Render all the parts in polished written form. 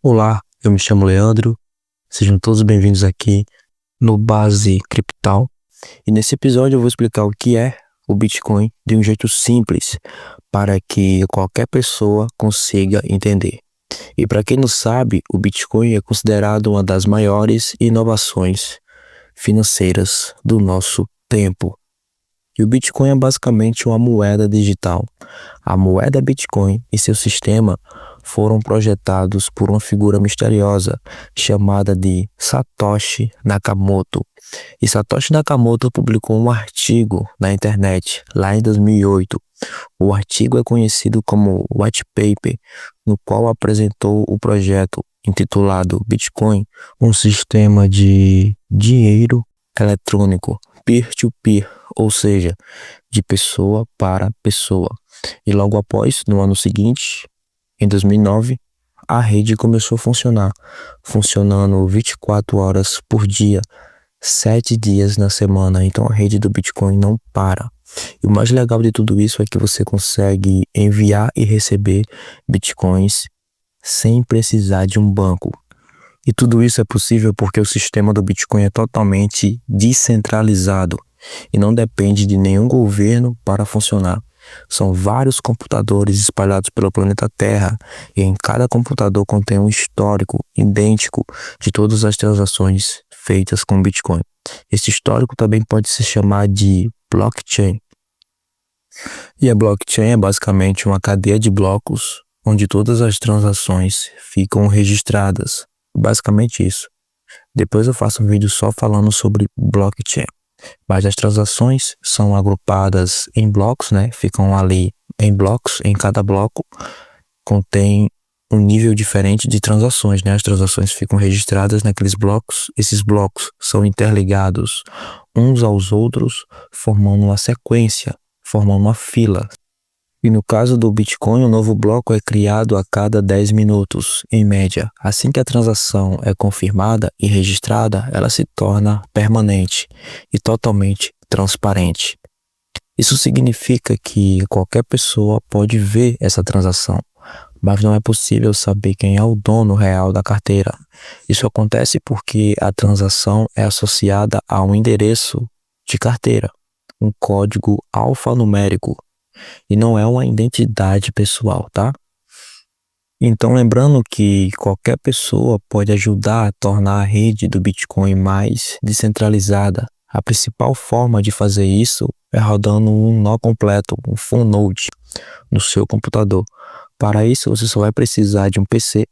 Olá, eu me chamo Leandro, sejam todos bem-vindos aqui no Base Criptal. E nesse episódio eu vou explicar o que é o Bitcoin de um jeito simples para que qualquer pessoa consiga entender. E para quem não sabe, o Bitcoin é considerado uma das maiores inovações financeiras do nosso tempo. E o Bitcoin é basicamente uma moeda digital. A moeda Bitcoin e seu sistema foram projetados por uma figura misteriosa chamada de Satoshi Nakamoto. E Satoshi Nakamoto publicou um artigo na internet lá em 2008. O artigo é conhecido como White Paper, no qual apresentou o projeto intitulado Bitcoin, um sistema de dinheiro eletrônico peer-to-peer, ou seja, de pessoa para pessoa. E logo após, no ano seguinte, em 2009, a rede começou a funcionar, funcionando 24 horas por dia, 7 dias na semana. Então a rede do Bitcoin não para. E o mais legal de tudo isso é que você consegue enviar e receber Bitcoins sem precisar de um banco. E tudo isso é possível porque o sistema do Bitcoin é totalmente descentralizado e não depende de nenhum governo para funcionar. São vários computadores espalhados pelo planeta Terra e em cada computador contém um histórico idêntico de todas as transações feitas com Bitcoin. Esse histórico também pode se chamar de blockchain. E a blockchain é basicamente uma cadeia de blocos onde todas as transações ficam registradas. Basicamente isso. Depois eu faço um vídeo só falando sobre blockchain. Mas as transações são agrupadas em blocos, né? Ficam ali em blocos. Em cada bloco contém um nível diferente de transações, né? As transações ficam registradas naqueles blocos. Esses blocos são interligados uns aos outros, formando uma sequência, formando uma fila. E no caso do Bitcoin, um novo bloco é criado a cada 10 minutos, em média. Assim que a transação é confirmada e registrada, ela se torna permanente e totalmente transparente. Isso significa que qualquer pessoa pode ver essa transação, mas não é possível saber quem é o dono real da carteira. Isso acontece porque a transação é associada a um endereço de carteira, um código alfanumérico, e não é uma identidade pessoal, tá? Então, lembrando que qualquer pessoa pode ajudar a tornar a rede do Bitcoin mais descentralizada. A principal forma de fazer isso é rodando um nó completo, um full node, no seu computador. Para isso, você só vai precisar de um PC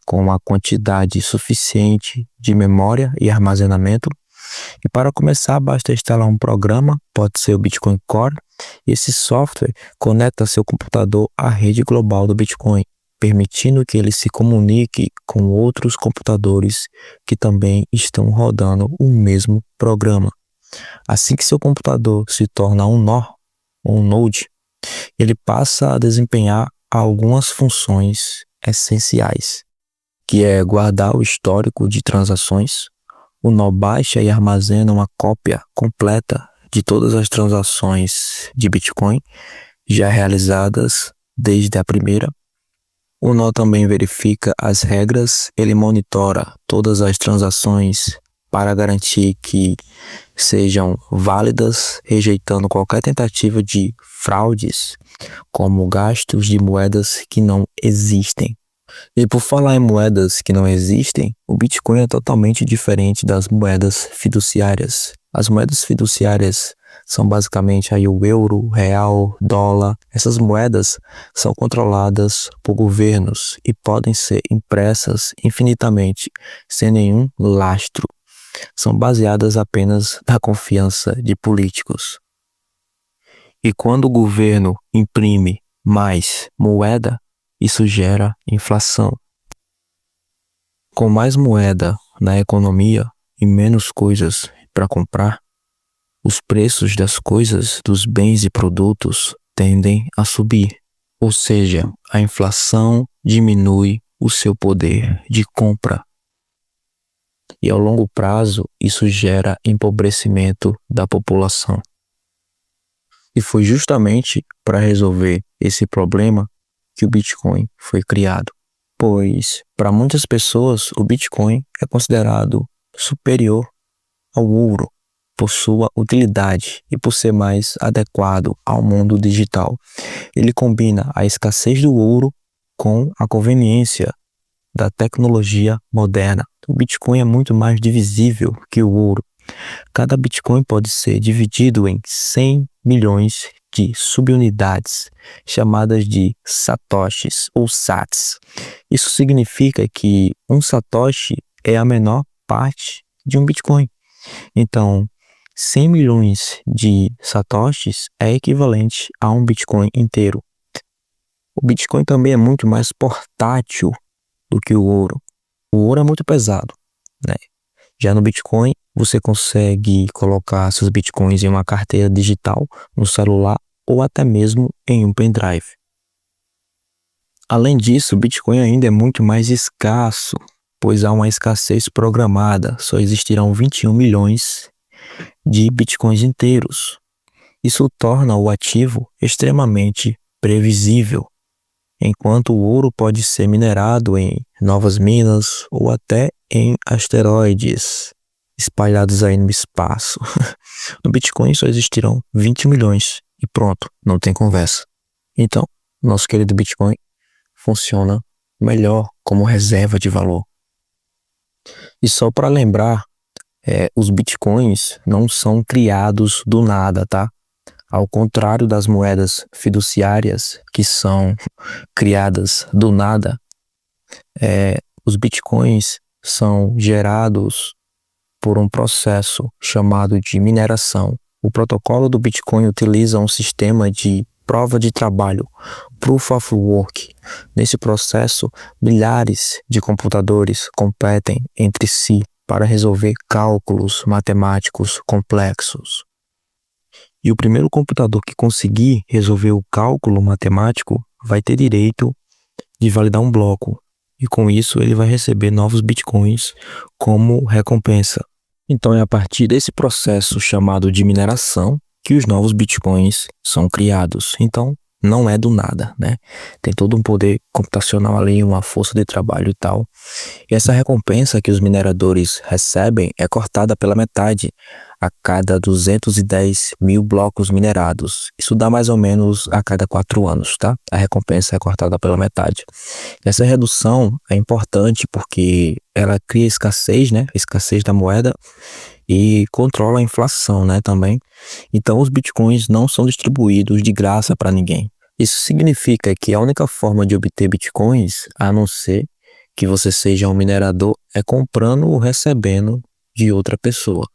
com uma quantidade suficiente de memória e armazenamento. E para começar, basta instalar um programa, pode ser o Bitcoin Core, e esse software conecta seu computador à rede global do Bitcoin, permitindo que ele se comunique com outros computadores que também estão rodando o mesmo programa. Assim que seu computador se torna um nó, um node, ele passa a desempenhar algumas funções essenciais, que é guardar o histórico de transações. O nó baixa e armazena uma cópia completa de todas as transações de Bitcoin já realizadas desde a primeira. O nó também verifica as regras, ele monitora todas as transações para garantir que sejam válidas, rejeitando qualquer tentativa de fraudes, como gastos de moedas que não existem. E por falar em moedas que não existem, o Bitcoin é totalmente diferente das moedas fiduciárias. As moedas fiduciárias são basicamente aí o euro, real, dólar. Essas moedas são controladas por governos e podem ser impressas infinitamente, sem nenhum lastro. São baseadas apenas na confiança de políticos. E quando o governo imprime mais moeda, isso gera inflação. Com mais moeda na economia e menos coisas para comprar, os preços das coisas, dos bens e produtos tendem a subir. Ou seja, a inflação diminui o seu poder de compra. E ao longo prazo, isso gera empobrecimento da população. E foi justamente para resolver esse problema que o Bitcoin foi criado. pois para muitas pessoas o Bitcoin é considerado superior ao ouro por sua utilidade e por ser mais adequado ao mundo digital. Ele combina a escassez do ouro com a conveniência da tecnologia moderna. O Bitcoin é muito mais divisível que o ouro. Cada Bitcoin pode ser dividido em 100 milhões de subunidades, chamadas de satoshis ou sats. Isso significa que um satoshi é a menor parte de um Bitcoin. Então, 100 milhões de satoshis é equivalente a um Bitcoin inteiro. O Bitcoin também é muito mais portátil do que o ouro. O ouro é muito pesado, né? Já no Bitcoin, você consegue colocar seus Bitcoins em uma carteira digital, no celular ou até mesmo em um pendrive. Além disso, o Bitcoin ainda é muito mais escasso, pois há uma escassez programada. Só existirão 21 milhões de Bitcoins inteiros. Isso torna o ativo extremamente previsível, enquanto o ouro pode ser minerado em novas minas ou até em asteroides espalhados aí no espaço. No Bitcoin só existirão 20 milhões e pronto, não tem conversa. Então, nosso querido Bitcoin funciona melhor como reserva de valor. E só para lembrar, os Bitcoins não são criados do nada, tá? Ao contrário das moedas fiduciárias, que são criadas do nada, os Bitcoins são gerados por um processo chamado de mineração. O protocolo do Bitcoin utiliza um sistema de prova de trabalho, Proof of Work. Nesse processo, milhares de computadores competem entre si para resolver cálculos matemáticos complexos. E o primeiro computador que conseguir resolver o cálculo matemático vai ter direito de validar um bloco. E com isso ele vai receber novos Bitcoins como recompensa. Então é a partir desse processo chamado de mineração que os novos Bitcoins são criados. Então não é do nada, né? Tem todo um poder computacional ali, uma força de trabalho e tal. E essa recompensa que os mineradores recebem é cortada pela metade a cada 210 mil blocos minerados. Isso dá mais ou menos a cada 4 anos, tá? A recompensa é cortada pela metade. Essa redução é importante porque ela cria escassez, né? A escassez da moeda e controla a inflação, né? Também. Então, os bitcoins não são distribuídos de graça para ninguém. Isso significa que a única forma de obter bitcoins, a não ser que você seja um minerador, é comprando ou recebendo de outra pessoa.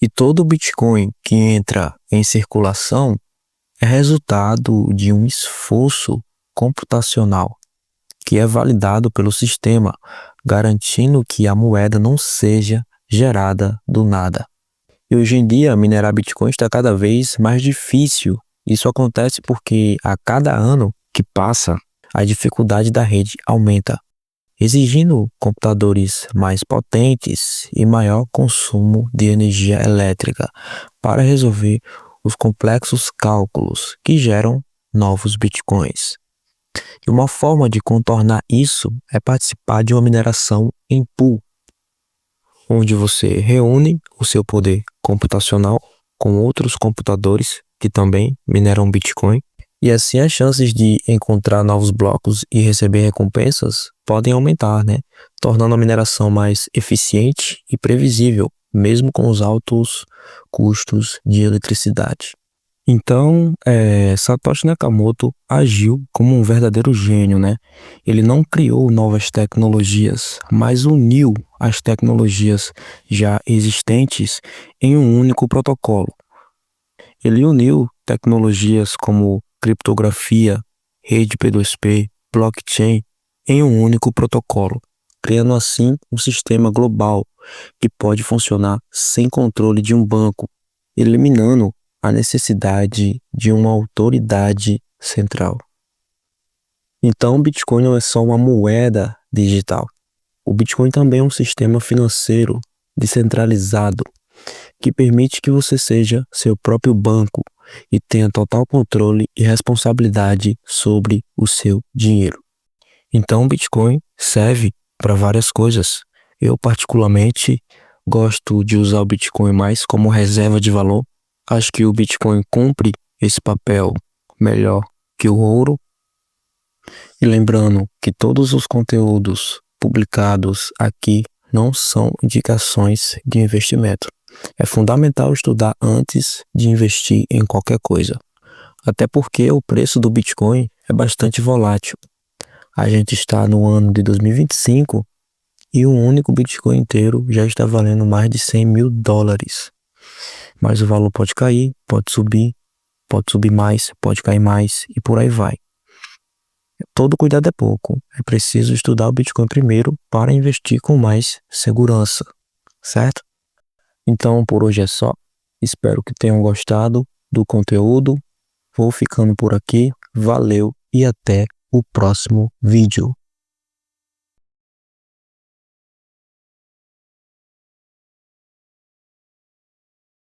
E todo Bitcoin que entra em circulação é resultado de um esforço computacional que é validado pelo sistema, garantindo que a moeda não seja gerada do nada. E hoje em dia, minerar Bitcoin está cada vez mais difícil. Isso acontece porque a cada ano que passa, a dificuldade da rede aumenta, exigindo computadores mais potentes e maior consumo de energia elétrica para resolver os complexos cálculos que geram novos bitcoins. E uma forma de contornar isso é participar de uma mineração em pool, onde você reúne o seu poder computacional com outros computadores que também mineram Bitcoin. E assim as chances de encontrar novos blocos e receber recompensas podem aumentar, né? Tornando a mineração mais eficiente e previsível, mesmo com os altos custos de eletricidade. Então, Satoshi Nakamoto agiu como um verdadeiro gênio, né? Ele não criou novas tecnologias, mas uniu as tecnologias já existentes em um único protocolo. Ele uniu tecnologias como criptografia, rede P2P, blockchain em um único protocolo, criando assim um sistema global que pode funcionar sem controle de um banco, eliminando a necessidade de uma autoridade central. Então, o Bitcoin não é só uma moeda digital. O Bitcoin também é um sistema financeiro descentralizado que permite que você seja seu próprio banco e tenha total controle e responsabilidade sobre o seu dinheiro. Então, o Bitcoin serve para várias coisas. Eu, particularmente, gosto de usar o Bitcoin mais como reserva de valor. Acho que o Bitcoin cumpre esse papel melhor que o ouro. E lembrando que todos os conteúdos publicados aqui não são indicações de investimento. É fundamental estudar antes de investir em qualquer coisa. Até porque o preço do Bitcoin é bastante volátil. A gente está no ano de 2025 e um único Bitcoin inteiro já está valendo mais de $100.000. Mas o valor pode cair, pode subir mais, pode cair mais e por aí vai. Todo cuidado é pouco. É preciso estudar o Bitcoin primeiro para investir com mais segurança, certo? Então, por hoje é só. Espero que tenham gostado do conteúdo. Vou ficando por aqui. Valeu e até o próximo vídeo.